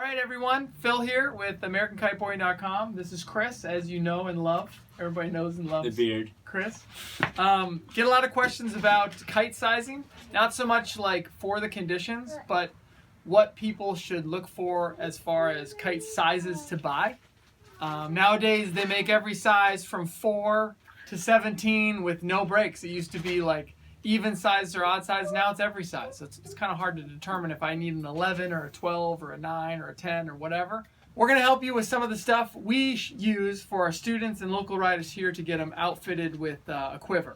right, everyone. Phil here with AmericanKiteboarding.com. This is Chris, as you know and love. Everybody knows and loves the beard. Chris. Get a lot of questions about kite sizing. Not so much like for the conditions, but what people should look for as far as kite sizes to buy. Nowadays, they make every size from 4 to 17 with no breaks. It used to be like even size or odd size. Now it's every size. So it's kind of hard to determine if I need an 11 or a 12 or a 9 or a 10 or whatever. We're going to help you with some of the stuff we use for our students and local riders here to get them outfitted with a quiver.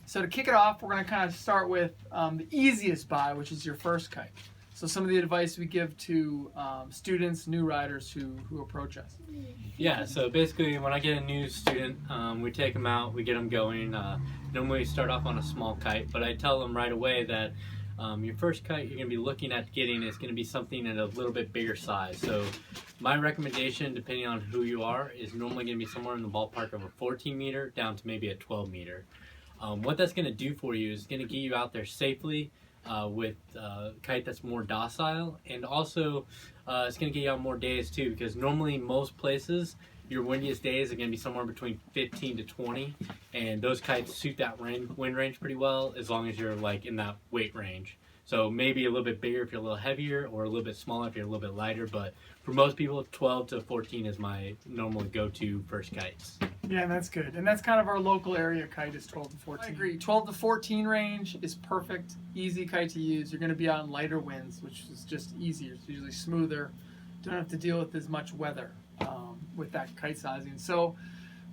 So to kick it off, we're going to kind of start with the easiest buy, which is your first kite. So some of the advice we give to students, new riders who approach us. Yeah, so basically when I get a new student, we take them out, we get them going. Normally we start off on a small kite, but I tell them right away that your first kite you're going to be looking at getting is going to be something in a little bit bigger size. So my recommendation, depending on who you are, is normally going to be somewhere in the ballpark of a 14 meter down to maybe a 12 meter. What that's going to do for you is going to get you out there safely with a kite that's more docile, and also it's going to get you out more days too, because normally most places your windiest days are going to be somewhere between 15 to 20, and those kites suit that wind range pretty well as long as you're like in that weight range. So maybe a little bit bigger if you're a little heavier, or a little bit smaller if you're a little bit lighter, but for most people 12 to 14 is my normal go-to first kites. Yeah, that's good. And that's kind of our local area kite is 12 to 14. I agree. 12 to 14 range is perfect, easy kite to use. You're going to be out in lighter winds, which is just easier. It's usually smoother. Don't have to deal with as much weather with that kite sizing. So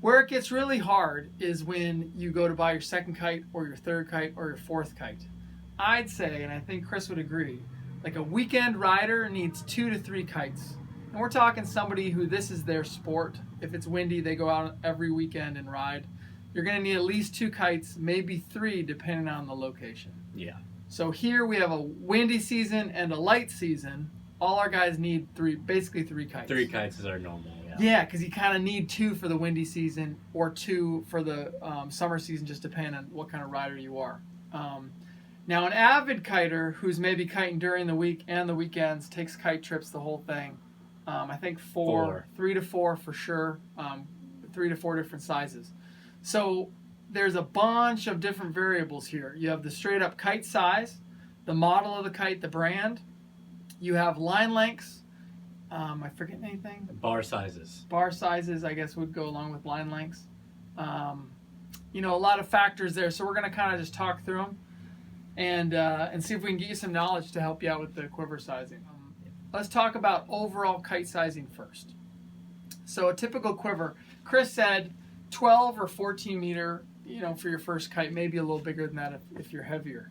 where it gets really hard is when you go to buy your second kite or your third kite or your fourth kite. I'd say, and I think Chris would agree, like a weekend rider needs 2 to 3 kites. And we're talking somebody who this is their sport. If it's windy, they go out every weekend and ride. You're going to need at least 2 kites, maybe 3, depending on the location. Yeah. So here we have a windy season and a light season. All our guys need basically 3 kites. 3 kites is our normal. Yeah, because you kind of need 2 for the windy season or 2 for the summer season, just depending on what kind of rider you are. Now, an avid kiter who's maybe kiting during the week and the weekends, takes kite trips, the whole thing. I think 3 to 4 for sure, 3 to 4 different sizes. So there's a bunch of different variables here. You have the straight up kite size, the model of the kite, the brand. You have line lengths. I forget anything? Bar sizes. Bar sizes, I guess, would go along with line lengths. You know, a lot of factors there. So we're going to kind of just talk through them and see if we can get you some knowledge to help you out with the quiver sizing. Let's talk about overall kite sizing first. So a typical quiver, Chris said 12 or 14 meter, you know, for your first kite, maybe a little bigger than that if you're heavier.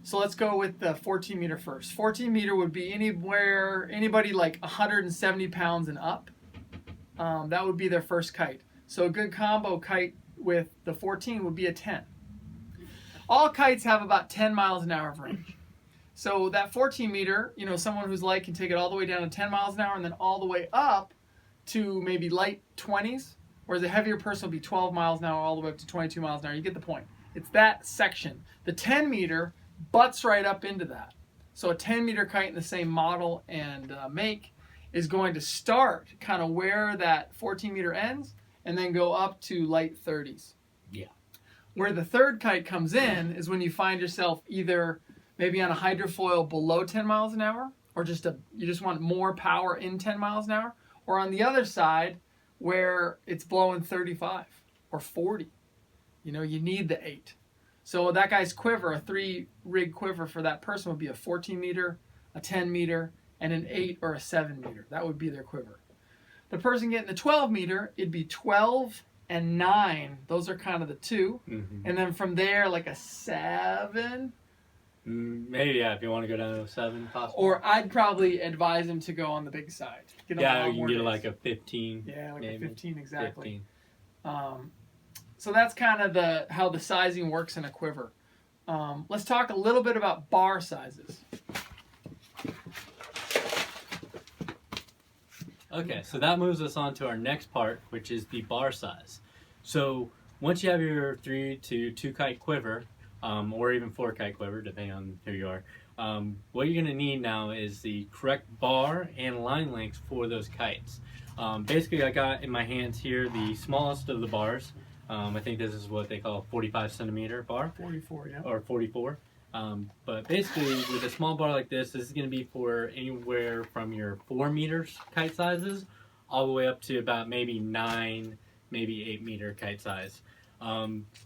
So let's go with the 14 meter first. 14 meter would be anybody like 170 pounds and up. That would be their first kite. So a good combo kite with the 14 would be a 10. All kites have about 10 miles an hour of range. So that 14 meter, you know, someone who's light can take it all the way down to 10 miles an hour and then all the way up to maybe light 20s, whereas a heavier person will be 12 miles an hour all the way up to 22 miles an hour. You get the point. It's that section. The 10 meter butts right up into that. So a 10 meter kite in the same model and make is going to start kind of where that 14 meter ends and then go up to light 30s. Yeah. Where the third kite comes in is when you find yourself either maybe on a hydrofoil below 10 miles an hour, or you just want more power in 10 miles an hour, or on the other side where it's blowing 35 or 40. You know, you need the 8. So that guy's quiver, a 3 rig quiver for that person would be a 14 meter, a 10 meter, and an 8 or a 7 meter. That would be their quiver. The person getting the 12 meter, it'd be 12 and 9. Those are kind of the 2. Mm-hmm. And then from there, like a 7. Maybe, yeah, if you want to go down to a 7, possibly. Or I'd probably advise him to go on the big side. Yeah, you can get like a 15. Yeah, like maybe. a 15, exactly. 15. So that's kind of how the sizing works in a quiver. Let's talk a little bit about bar sizes. Okay, so that moves us on to our next part, which is the bar size. So once you have your 3 to 2 kite quiver, or even 4 kite quiver, depending on who you are, What you're going to need now is the correct bar and line lengths for those kites. Basically, I got in my hands here the smallest of the bars. I think this is what they call a 45 centimeter bar. 44, yeah. Or 44. But basically, with a small bar like this is going to be for anywhere from your 4 meters kite sizes all the way up to about maybe 9, maybe 8 meter kite size.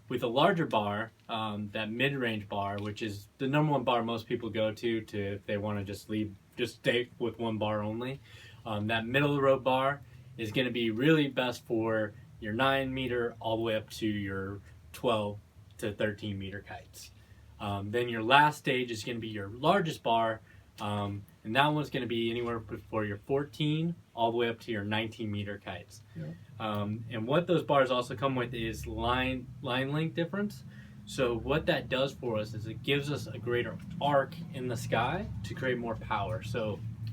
With a larger bar, that mid-range bar, which is the number one bar most people go to if they want to just stay with one bar only, that middle of the road bar is going to be really best for your 9 meter all the way up to your 12 to 13 meter kites. Then your last stage is going to be your largest bar, and that one's going to be anywhere for your 14 all the way up to your 19 meter kites. Yeah. And what those bars also come with is line length difference. So what that does for us is it gives us a greater arc in the sky to create more power.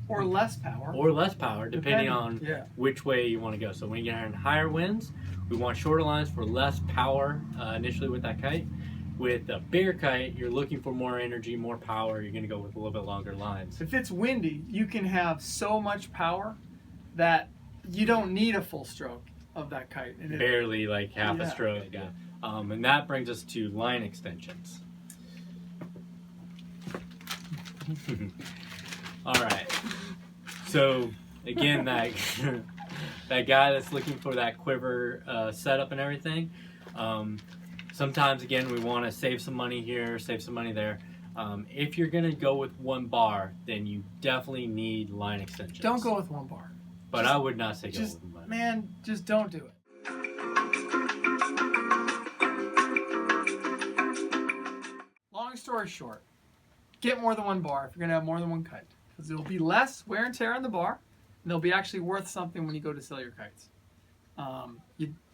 Or less power. Or less power, depending on yeah. which way you want to go. So when you get in higher winds, we want shorter lines for less power initially with that kite. With a bigger kite, you're looking for more energy, more power. You're going to go with a little bit longer lines. If it's windy, you can have so much power that you don't need a full stroke of that kite. And barely like half a stroke. Yeah. And that brings us to line extensions. All right. So again, that guy that's looking for that quiver setup and everything. Sometimes again we want to save some money here, save some money there. If you're gonna go with one bar, then you definitely need line extensions. Don't go with one bar. But I would not say go with one. Man, just don't do it. Long story short, get more than one bar if you're gonna have more than one kite, because there'll be less wear and tear on the bar, and they'll be actually worth something when you go to sell your kites.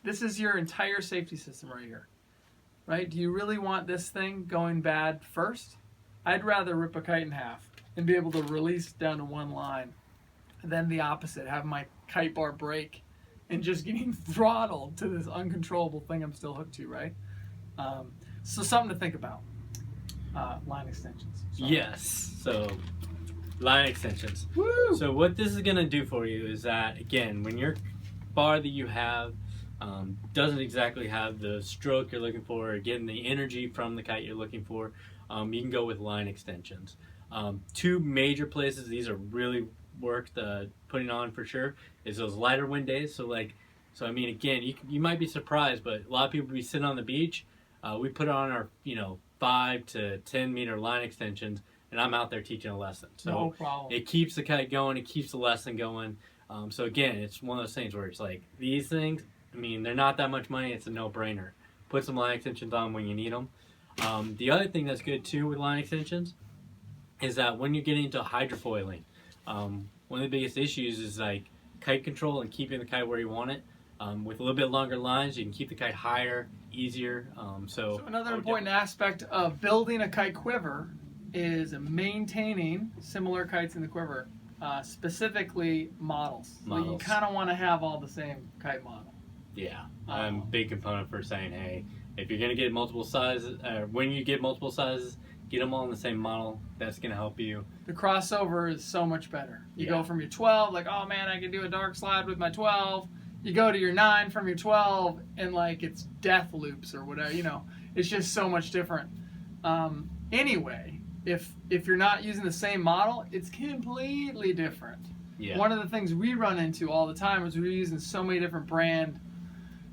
This is your entire safety system right here. Right? Do you really want this thing going bad first? I'd rather rip a kite in half and be able to release down to one line than the opposite, have my kite bar break and just getting throttled to this uncontrollable thing I'm still hooked to, right? So something to think about. Line extensions. Sorry. Yes. So line extensions. Woo! So what this is going to do for you is that, again, when your bar that you have doesn't exactly have the stroke you're looking for or getting the energy from the kite you're looking for, you can go with line extensions. Two major places these are really worth putting on for sure is those lighter wind days. So I mean, again, you might be surprised, but a lot of people be sitting on the beach. We put on our 5 to 10 meter line extensions, and I'm out there teaching a lesson. So no problem. It keeps the kite going, it keeps the lesson going. So again, it's one of those things where it's like these things, I mean, they're not that much money. It's a no-brainer. Put some line extensions on when you need them. The other thing that's good too with line extensions is that when you're getting into hydrofoiling, one of the biggest issues is like kite control and keeping the kite where you want it. With a little bit longer lines, you can keep the kite higher, easier. So another important aspect of building a kite quiver is maintaining similar kites in the quiver, specifically models. So you kind of want to have all the same kite model. Yeah, I'm a big component for saying, hey, if you're going to get multiple sizes, when you get multiple sizes, get them all in the same model. That's going to help you. The crossover is so much better. You go from your 12, like, oh man, I can do a dark slide with my 12. You go to your 9 from your 12, and like it's death loops or whatever, it's just so much different. Anyway, if you're not using the same model, it's completely different. Yeah. One of the things we run into all the time is we're using so many different brand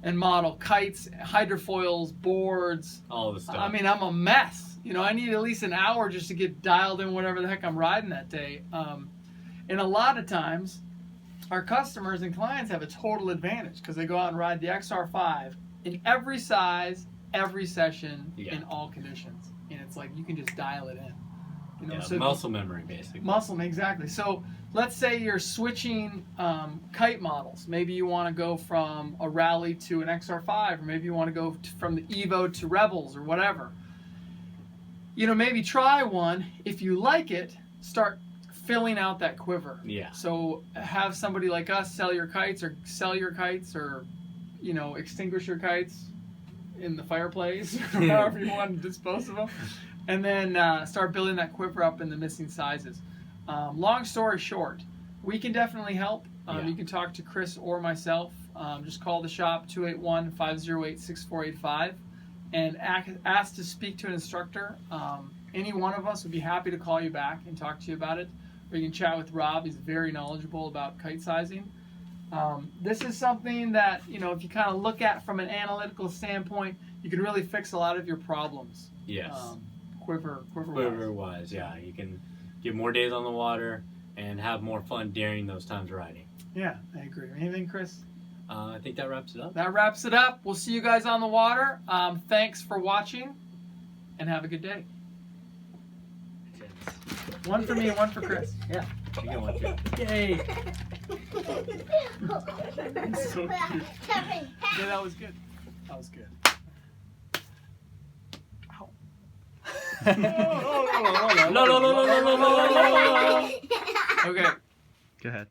and model kites, hydrofoils, boards. All the stuff. I mean, I'm a mess. I need at least an hour just to get dialed in whatever the heck I'm riding that day. And a lot of times, our customers and clients have a total advantage because they go out and ride the XR5 in every size, every session, in all conditions. And it's like you can just dial it in. So muscle memory, basically. Exactly. So let's say you're switching kite models. Maybe you want to go from a Rally to an XR5, or maybe you want to go from the Evo to Rebels or whatever. Maybe try one. If you like it, start filling out that quiver. Yeah. So have somebody like us sell your kites, or extinguish your kites in the fireplace, or however you want to dispose of them. and then start building that quiver up in the missing sizes. Long story short, we can definitely help. You can talk to Chris or myself. Just call the shop 281-508-6485 and ask to speak to an instructor. Any one of us would be happy to call you back and talk to you about it. Or you can chat with Rob. He's very knowledgeable about kite sizing. This is something that, you know, if you kind of look at from an analytical standpoint, you can really fix a lot of your problems. Yes. Quiver wise, yeah. You can get more days on the water and have more fun during those times riding. Yeah, I agree. Anything, Chris? I think that wraps it up. That wraps it up. We'll see you guys on the water. Thanks for watching, and have a good day. One for me and one for Chris. Yeah, you get one too. Yay! So cute. Yeah, that was good. That was good. Ow. No. Okay. Go ahead.